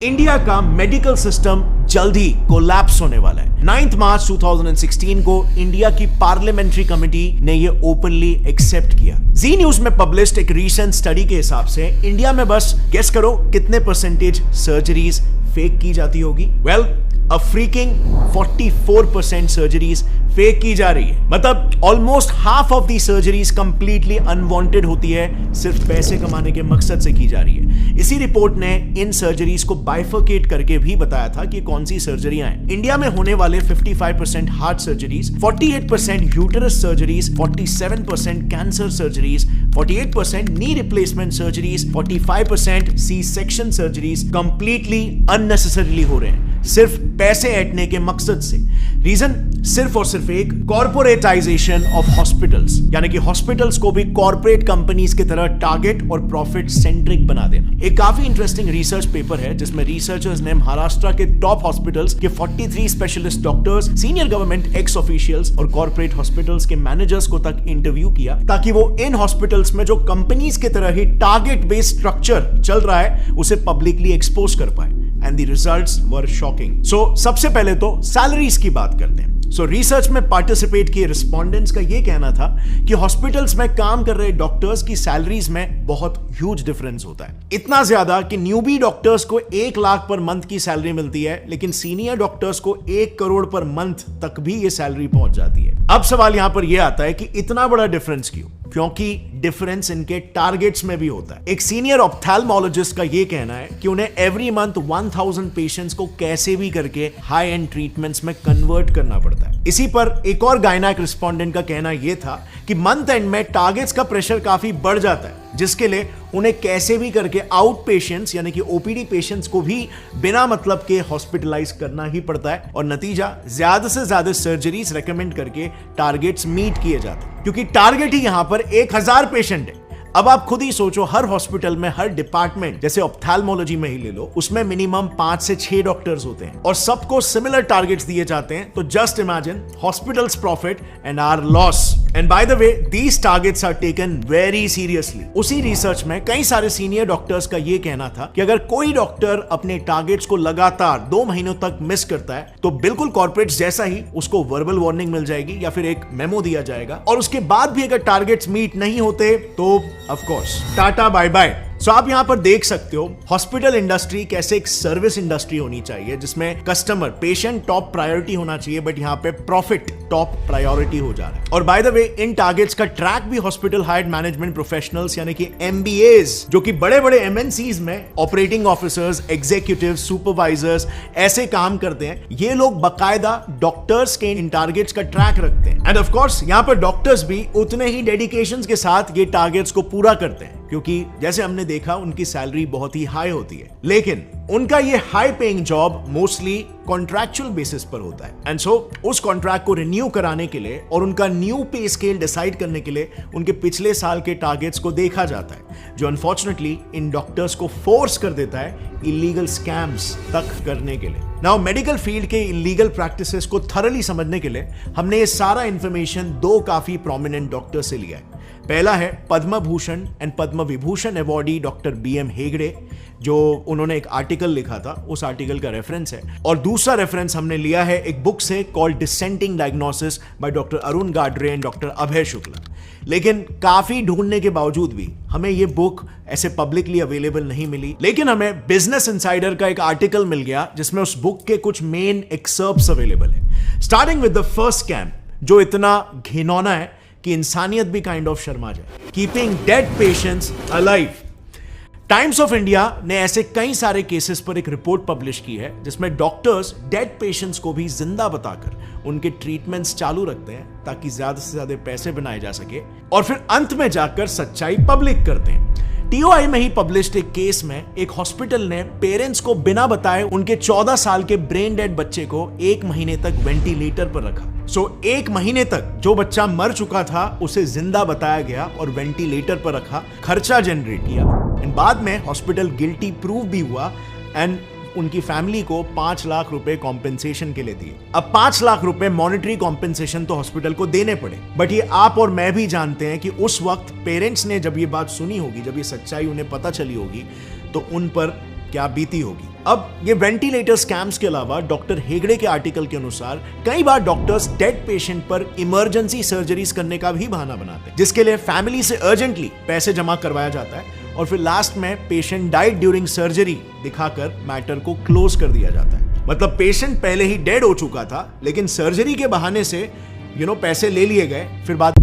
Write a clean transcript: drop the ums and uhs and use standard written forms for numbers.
India का medical system जल्द ही collapse होने वाला है। 9 मार्च 2016 को इंडिया की पार्लियामेंट्री कमेटी ने ये ओपनली एक्सेप्ट किया। जी न्यूज में पब्लिश्ड एक रीसेंट स्टडी के हिसाब से इंडिया में बस गेस करो कितने परसेंटेज सर्जरीज फेक की जाती होगी। वेल, अ फ्रीकिंग 44% सर्जरीज फेक की जा रही है। मतलब almost half of the surgeries completely unwanted होती है, सिर्फ पैसे कमाने के मकसद से की जा रही है। इसी रिपोर्ट ने इन सर्जरीज को बाइफरकेट करके भी बताया था कि कौन सी सर्जरियां हैं। इंडिया में होने वाले 55% heart surgeries, 48% uterus surgeries, 47% cancer surgeries, 48% knee replacement surgeries, 45% C section surgeries completely unnecessarily हो रहे हैं, सिर्फ पैसे ऐंठने के मकसद से। रीजन सिर्फ और सिर्फ एक, कॉर्पोरेटाइजेशन ऑफ हॉस्पिटल्स, यानी कि हॉस्पिटल्स को भी कॉर्पोरेट कंपनीज की तरह टारगेट और प्रॉफिट सेंट्रिक बना देना। एक काफी इंटरेस्टिंग रिसर्च पेपर है जिसमें रिसर्चर्स ने महाराष्ट्र के टॉप हॉस्पिटल्स के 43 specialist doctors, senior government x officials और कॉर्पोरेट हॉस्पिटल्स के मैनेजर्स को तक इंटरव्यू किया, ताकि वो इन हॉस्पिटल्स में जो कंपनीज की तरह ही टारगेट बेस्ड स्ट्रक्चर चल रहा है उसे पब्लिकली एक्सपोज कर पाए। And the results were shocking. So, सबसे पहले तो सैलरीज की बात करते हैं। रिसर्च में पार्टिसिपेट किए रिस्पोंडेंट्स का यह कहना था कि हॉस्पिटल्स में काम कर रहे डॉक्टर्स की सैलरीज में बहुत ह्यूज डिफरेंस होता है। इतना ज्यादा कि न्यूबी डॉक्टर्स को 1 लाख पर मंथ की सैलरी मिलती है, लेकिन सीनियर डॉक्टर्स को 1 करोड़ पर मंथ तक भी ये सैलरी पहुंच जाती है। अब सवाल यहां पर यह आता है कि इतना बड़ा डिफरेंस क्यों? क्योंकि डिफरेंस इनके टारगेट्स में भी होता है। एक सीनियर ऑप्थेल्मोलॉजिस्ट का यह कहना है कि उन्हें एवरी मंथ 1000 पेशेंट्स को कैसे भी करके हाई एंड ट्रीटमेंट्स में कन्वर्ट करना पड़ता है। इसी पर एक और गायनेक रिस्पोंडेंट का कहना यह था कि मंथ एंड में टारगेट्स का प्रेशर काफी बढ़ जाता है, जिसके लिए उन्हें कैसे भी करके आउट पेशेंट्स यानी कि ओपीडी पेशेंट्स को भी बिना मतलब के हॉस्पिटलाइज करना ही पड़ता है, और नतीजा ज्यादा से ज्यादा सर्जरीज रेकमेंड करके टारगेट्स मीट किए जाते हैं, क्योंकि टारगेट ही यहां पर 1000 पेशेंट है। अब आप खुद ही सोचो, हर हॉस्पिटल में, हर डिपार्टमेंट, जैसे ऑप्थेल्मोलॉजी में ही ले लो, उसमें मिनिमम 5 से 6 डॉक्टर्स होते हैं और सबको सिमिलर टारगेट्स दिए जाते हैं। तो just imagine hospitals profit and our loss. And by the way, these targets are taken very seriously. उसी रिसर्च में कई सारे सीनियर डॉक्टर्स का यह कहना था कि अगर कोई डॉक्टर अपने टारगेट्स को लगातार 2 महीनों तक मिस करता है तो बिल्कुल कॉर्पोरेट्स जैसा ही उसको वर्बल वार्निंग मिल जाएगी या फिर एक मेमो दिया जाएगा, और उसके बाद भी अगर टारगेट्स मीट नहीं होते तो of course tata bye bye. So आप यहां पर देख सकते हो हॉस्पिटल इंडस्ट्री कैसे एक सर्विस इंडस्ट्री होनी चाहिए, जिसमें कस्टमर, पेशेंट टॉप प्रायोरिटी होना चाहिए, बट यहां पे प्रॉफिट टॉप प्रायोरिटी हो जा रहा है। और bye the way, in targets का ट्रैक भी हॉस्पिटल हायर्ड मैनेजमेंट प्रोफेशनल्स यानी कि MBAs, जो कि बड़े बड़े MNCs में ऑपरेटिंग ऑफिसर्स, एग्जीक्यूटिव, सुपरवाइजर्स ऐसे काम करते हैं, ये लोग बकायदा डॉक्टर्स के इन टारगेट्स का ट्रैक रखते हैं। एंड ऑफ कोर्स यहां पर डॉक्टर्स भी उतने ही डेडिकेशन के साथ ये टारगेट्स को पूरा करते हैं, क्योंकि जैसे हमने देखा उनकी सैलरी बहुत ही हाई होती है, लेकिन उनका ये high paying job mostly contractual basis पर होता है। एंड सो उस कॉन्ट्रैक्ट को रिन्यू कराने के लिए और उनका न्यू पे स्केल डिसाइड करने के लिए उनके पिछले साल के टारगेट्स को देखा जाता है, जो अनफॉर्चुनेटली इन डॉक्टर्स को फोर्स कर देता है इलीगल स्कैम्स तक करने के लिए। नाउ मेडिकल फील्ड के इलीगल प्रैक्टिसेस को थरली समझने के लिए हमने ये सारा इंफॉर्मेशन 2 काफी प्रोमिनेंट डॉक्टर से लिया है। पहला है Padma Bhushan and Padma Vibhushan awardee doctor BM Hegde, जो उन्होंने एक आर्टिकल लिखा था, उस आर्टिकल का रेफरेंस है। और दूसरा रेफरेंस हमने लिया है एक बुक से called dissenting diagnosis by doctor Arun Gadre and doctor Abhay Shukla. लेकिन काफी ढूंढने के बावजूद भी हमें ये बुक ऐसे पब्लिकली अवेलेबल नहीं मिली, लेकिन हमें बिजनेस इनसाइडर का एक आर्टिकल मिल गया जिसमें उस बुक के कुछ मेन एक्सर्प्ट्स अवेलेबल है। Starting with the first scam, जो इतना घिनौना है कि इंसानियत भी काइंड ऑफ शर्मा जाए। Keeping dead patients alive. Times of India ने ऐसे कई सारे केसेस पर एक रिपोर्ट पब्लिश की है जिसमें डॉक्टर्स डेड पेशेंट्स को भी जिंदा बताकर उनके ट्रीटमेंट्स चालू रखते हैं, ताकि ज्यादा से ज्यादा पैसे बनाए जा सके, और फिर अंत में जाकर सच्चाई पब्लिक करते हैं। TOI में ही पब्लिश्ड एक केस में एक हॉस्पिटल ने पेरेंट्स को बिना बताए उनके 14 साल के ब्रेन डेड बच्चे को 1 महीने तक वेंटिलेटर पर रखा। 1 महीने तक जो बच्चा मर चुका था उसे जिंदा बताया गया और वेंटिलेटर पर रखा, खर्चा जनरेट किया, एंड बाद में हॉस्पिटल गिल्टी प्रूव भी हुआ एंड उनकी फैमिली को 5 लाख रुपए कॉम्पेंसेशन के लिए दिए। अब 5 लाख रुपए मॉनेटरी कॉम्पेंसेशन तो हॉस्पिटल को देने पड़े, बट ये आप और मैं भी जानते हैं कि उस वक्त पेरेंट्स ने जब ये बात सुनी होगी, जब ये सच्चाई उन्हें पता चली होगी, तो उन पर क्या बीती होगी। अब ये वेंटिलेटर स्कैम्स के अलावा डॉक्टर हेगड़े के आर्टिकल के अनुसार कई बार डॉक्टर्स डेड पेशेंट पर इमरजेंसी सर्जरीज करने का भी बहाना बनाते हैं, जिसके लिए फैमिली से अर्जेंटली पैसे जमा करवाया जाता है और फिर लास्ट में पेशेंट डाइड ड्यूरिंग सर्जरी दिखाकर मैटर को क्लोज कर दिया जाता है। मतलब पेशेंट पहले ही डेड हो चुका था, लेकिन सर्जरी के बहाने से पैसे ले लिए गए, फिर बाद